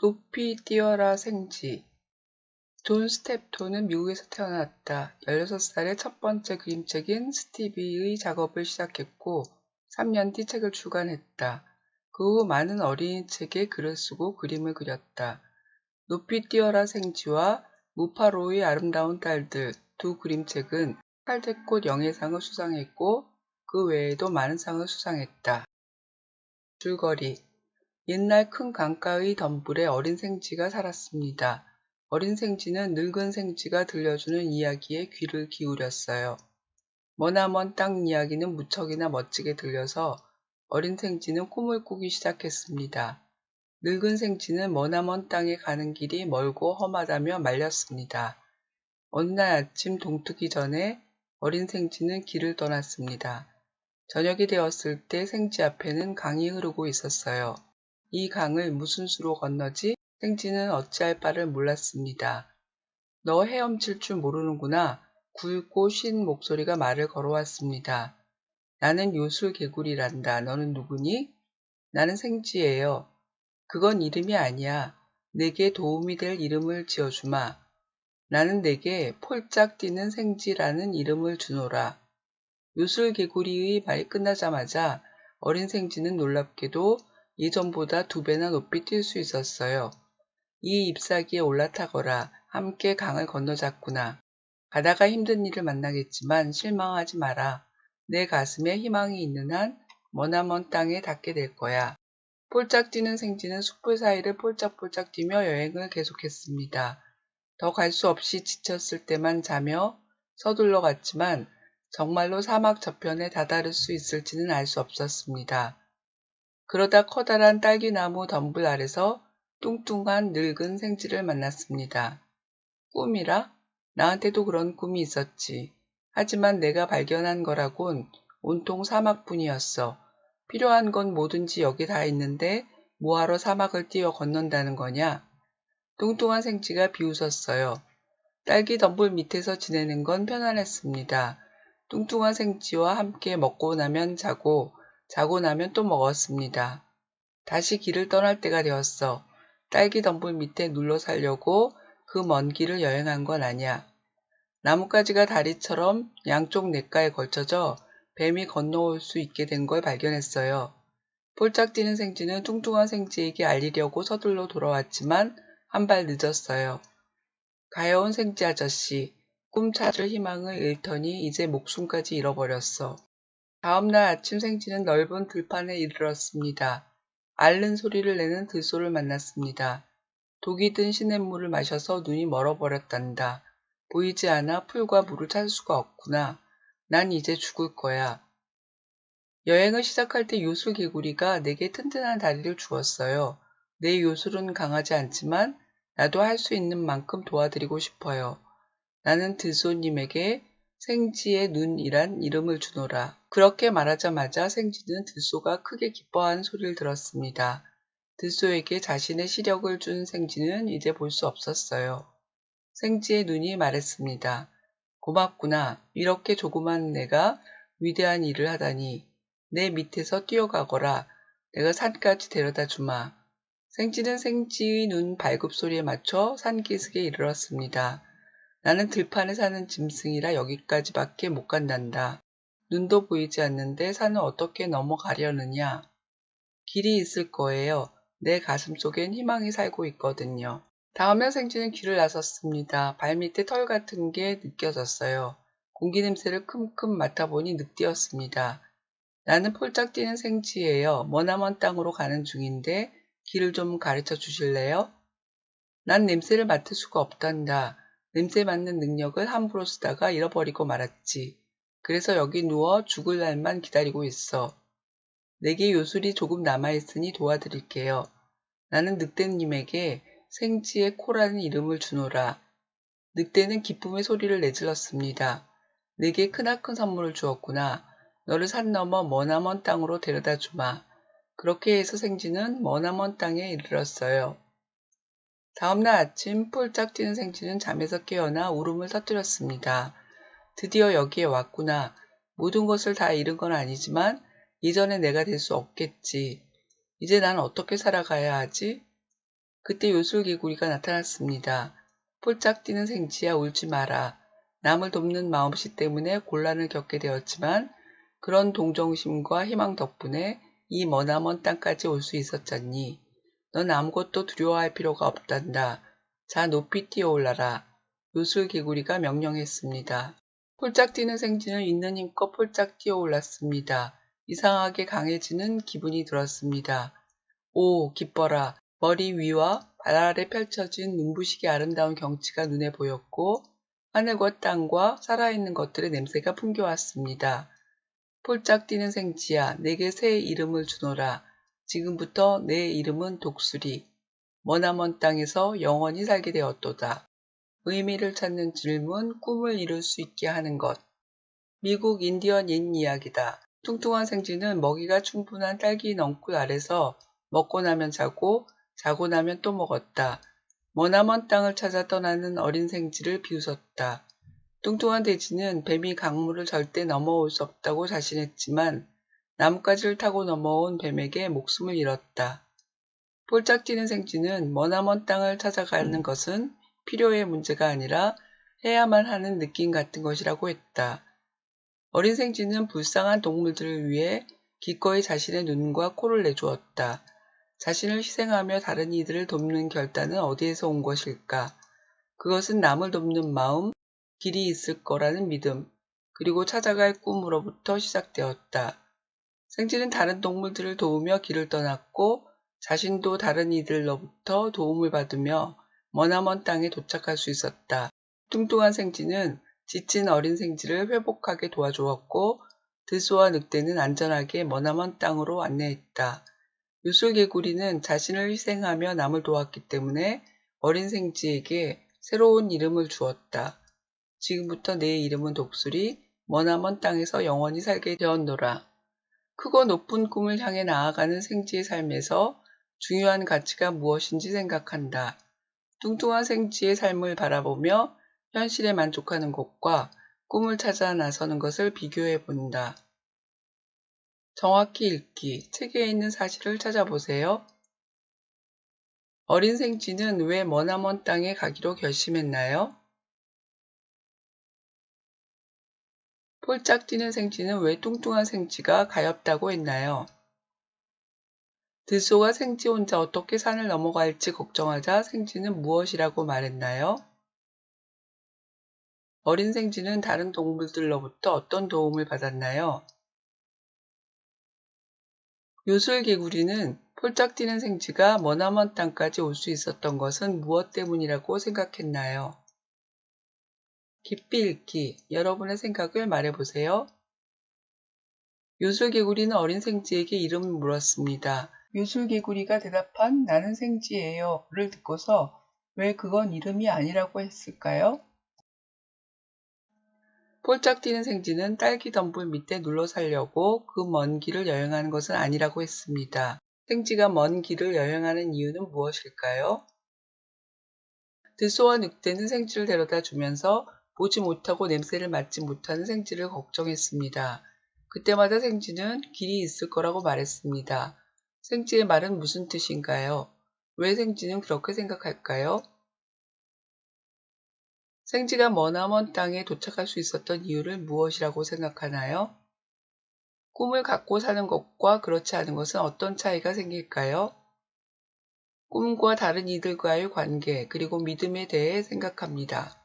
높이 뛰어라 생지. 존 스텝톤은 미국에서 태어났다. 16살에 첫 번째 그림책인 스티비의 작업을 시작했고 3년 뒤 책을 출간했다. 그 후 많은 어린이 책에 글을 쓰고 그림을 그렸다. 높이 뛰어라 생지와 무파로의 아름다운 딸들 두 그림책은 칼대꽃 영예상을 수상했고 그 외에도 많은 상을 수상했다. 줄거리. 옛날 큰 강가의 덤불에 어린 생쥐가 살았습니다. 어린 생쥐는 늙은 생쥐가 들려주는 이야기에 귀를 기울였어요. 머나먼 땅 이야기는 무척이나 멋지게 들려서 어린 생쥐는 꿈을 꾸기 시작했습니다. 늙은 생쥐는 머나먼 땅에 가는 길이 멀고 험하다며 말렸습니다. 어느 날 아침 동트기 전에 어린 생쥐는 길을 떠났습니다. 저녁이 되었을 때 생쥐 앞에는 강이 흐르고 있었어요. 이 강을 무슨 수로 건너지? 생쥐는 어찌할 바를 몰랐습니다. 너 헤엄칠 줄 모르는구나. 굵고 쉰 목소리가 말을 걸어왔습니다. 나는 요술개구리란다. 너는 누구니? 나는 생쥐예요. 그건 이름이 아니야. 내게 도움이 될 이름을 지어주마. 나는 내게 폴짝 뛰는 생쥐라는 이름을 주노라. 요술개구리의 말이 끝나자마자 어린 생쥐는 놀랍게도 예전보다 2배나 높이 뛸 수 있었어요. 이 잎사귀에 올라타거라. 함께 강을 건너자꾸나. 가다가 힘든 일을 만나겠지만 실망하지 마라. 내 가슴에 희망이 있는 한 머나먼 땅에 닿게 될 거야. 폴짝 뛰는 생쥐는 숲을 사이를 폴짝폴짝 뛰며 여행을 계속했습니다. 더 갈 수 없이 지쳤을 때만 자며 서둘러 갔지만 정말로 사막 저편에 다다를 수 있을지는 알 수 없었습니다. 그러다 커다란 딸기나무 덤불 아래서 뚱뚱한 늙은 생쥐를 만났습니다. 꿈이라? 나한테도 그런 꿈이 있었지. 하지만 내가 발견한 거라곤 온통 사막뿐이었어. 필요한 건 뭐든지 여기 다 있는데 뭐하러 사막을 뛰어 건넌다는 거냐? 뚱뚱한 생쥐가 비웃었어요. 딸기 덤불 밑에서 지내는 건 편안했습니다. 뚱뚱한 생쥐와 함께 먹고 나면 자고, 자고 나면 또 먹었습니다. 다시 길을 떠날 때가 되었어. 딸기 덤불 밑에 눌러 살려고 그 먼 길을 여행한 건 아니야. 나뭇가지가 다리처럼 양쪽 냇가에 걸쳐져 뱀이 건너올 수 있게 된 걸 발견했어요. 폴짝 뛰는 생쥐는 뚱뚱한 생쥐에게 알리려고 서둘러 돌아왔지만 한 발 늦었어요. 가여운 생쥐 아저씨, 꿈 찾을 희망을 잃더니 이제 목숨까지 잃어버렸어. 다음날 아침 생쥐는 넓은 들판에 이르렀습니다. 앓는 소리를 내는 들소를 만났습니다. 독이 든 시냇물을 마셔서 눈이 멀어버렸단다. 보이지 않아 풀과 물을 찾을 수가 없구나. 난 이제 죽을 거야. 여행을 시작할 때 요술개구리가 내게 튼튼한 다리를 주었어요. 내 요술은 강하지 않지만 나도 할 수 있는 만큼 도와드리고 싶어요. 나는 들소님에게 생쥐의 눈이란 이름을 주노라. 그렇게 말하자마자 생쥐는 들소가 크게 기뻐하는 소리를 들었습니다. 들소에게 자신의 시력을 준 생쥐는 이제 볼 수 없었어요. 생쥐의 눈이 말했습니다. 고맙구나. 이렇게 조그만 내가 위대한 일을 하다니. 내 밑에서 뛰어가거라. 내가 산까지 데려다 주마. 생쥐는 생쥐의 눈 발굽소리에 맞춰 산기슭에 이르렀습니다. 나는 들판에 사는 짐승이라 여기까지밖에 못 간단다. 눈도 보이지 않는데 산을 어떻게 넘어가려느냐. 길이 있을 거예요. 내 가슴 속엔 희망이 살고 있거든요. 다음날 생쥐는 길을 나섰습니다. 발밑에 털 같은 게 느껴졌어요. 공기 냄새를 큼큼 맡아보니 늑대였습니다. 나는 폴짝 뛰는 생쥐예요. 머나먼 땅으로 가는 중인데 길을 좀 가르쳐 주실래요? 난 냄새를 맡을 수가 없단다. 냄새 맡는 능력을 함부로 쓰다가 잃어버리고 말았지. 그래서 여기 누워 죽을 날만 기다리고 있어. 내게 요술이 조금 남아있으니 도와드릴게요. 나는 늑대님에게 생쥐의 코라는 이름을 주노라. 늑대는 기쁨의 소리를 내질렀습니다. 내게 크나큰 선물을 주었구나. 너를 산 너머 머나먼 땅으로 데려다 주마. 그렇게 해서 생쥐는 머나먼 땅에 이르렀어요. 다음날 아침 폴짝 뛰는 생쥐는 잠에서 깨어나 울음을 터뜨렸습니다. 드디어 여기에 왔구나. 모든 것을 다 잃은 건 아니지만 이전에 내가 될 수 없겠지. 이제 난 어떻게 살아가야 하지? 그때 요술개구리가 나타났습니다. 폴짝 뛰는 생쥐야 울지 마라. 남을 돕는 마음씨 때문에 곤란을 겪게 되었지만 그런 동정심과 희망 덕분에 이 머나먼 땅까지 올 수 있었잖니. 넌 아무것도 두려워할 필요가 없단다. 자, 높이 뛰어올라라. 요술개구리가 명령했습니다. 폴짝 뛰는 생쥐는 있는 힘껏 폴짝 뛰어올랐습니다. 이상하게 강해지는 기분이 들었습니다. 오, 기뻐라. 머리 위와 발 아래 펼쳐진 눈부시게 아름다운 경치가 눈에 보였고 하늘과 땅과 살아있는 것들의 냄새가 풍겨왔습니다. 폴짝 뛰는 생쥐야, 내게 새 이름을 주노라. 지금부터 내 이름은 독수리. 머나먼 땅에서 영원히 살게 되었도다. 의미를 찾는 질문, 꿈을 이룰 수 있게 하는 것. 미국 인디언 옛 이야기다. 뚱뚱한 생쥐는 먹이가 충분한 딸기 넝쿨 아래서 먹고 나면 자고, 자고 나면 또 먹었다. 머나먼 땅을 찾아 떠나는 어린 생쥐를 비웃었다. 뚱뚱한 돼지는 뱀이 강물을 절대 넘어올 수 없다고 자신했지만 나뭇가지를 타고 넘어온 뱀에게 목숨을 잃었다. 폴짝 뛰는 생쥐는 머나먼 땅을 찾아가는 것은 필요의 문제가 아니라 해야만 하는 느낌 같은 것이라고 했다. 어린 생쥐는 불쌍한 동물들을 위해 기꺼이 자신의 눈과 코를 내주었다. 자신을 희생하며 다른 이들을 돕는 결단은 어디에서 온 것일까? 그것은 남을 돕는 마음, 길이 있을 거라는 믿음, 그리고 찾아갈 꿈으로부터 시작되었다. 생쥐는 다른 동물들을 도우며 길을 떠났고 자신도 다른 이들로부터 도움을 받으며 머나먼 땅에 도착할 수 있었다. 뚱뚱한 생쥐는 지친 어린 생쥐를 회복하게 도와주었고 들소와 늑대는 안전하게 머나먼 땅으로 안내했다. 요술개구리는 자신을 희생하며 남을 도왔기 때문에 어린 생쥐에게 새로운 이름을 주었다. 지금부터 내 이름은 독수리, 머나먼 땅에서 영원히 살게 되었노라. 크고 높은 꿈을 향해 나아가는 생쥐의 삶에서 중요한 가치가 무엇인지 생각한다. 뚱뚱한 생쥐의 삶을 바라보며 현실에 만족하는 것과 꿈을 찾아 나서는 것을 비교해 본다. 정확히 읽기, 책에 있는 사실을 찾아보세요. 어린 생쥐는 왜 머나먼 땅에 가기로 결심했나요? 폴짝 뛰는 생쥐는 왜 뚱뚱한 생쥐가 가엾다고 했나요? 들소가 생쥐 혼자 어떻게 산을 넘어갈지 걱정하자 생쥐는 무엇이라고 말했나요? 어린 생쥐는 다른 동물들로부터 어떤 도움을 받았나요? 요술개구리는 폴짝 뛰는 생쥐가 머나먼 땅까지 올 수 있었던 것은 무엇 때문이라고 생각했나요? 깊이 읽기, 여러분의 생각을 말해보세요. 요술개구리는 어린 생쥐에게 이름을 물었습니다. 요술개구리가 대답한 나는 생쥐예요를 듣고서 왜 그건 이름이 아니라고 했을까요? 폴짝 뛰는 생쥐는 딸기 덤불 밑에 눌러 살려고 그 먼 길을 여행하는 것은 아니라고 했습니다. 생쥐가 먼 길을 여행하는 이유는 무엇일까요? 들소와 늑대는 생쥐를 데려다 주면서 보지 못하고 냄새를 맡지 못하는 생쥐를 걱정했습니다. 그때마다 생쥐는 길이 있을 거라고 말했습니다. 생쥐의 말은 무슨 뜻인가요? 왜 생쥐는 그렇게 생각할까요? 생쥐가 머나먼 땅에 도착할 수 있었던 이유를 무엇이라고 생각하나요? 꿈을 갖고 사는 것과 그렇지 않은 것은 어떤 차이가 생길까요? 꿈과 다른 이들과의 관계, 그리고 믿음에 대해 생각합니다.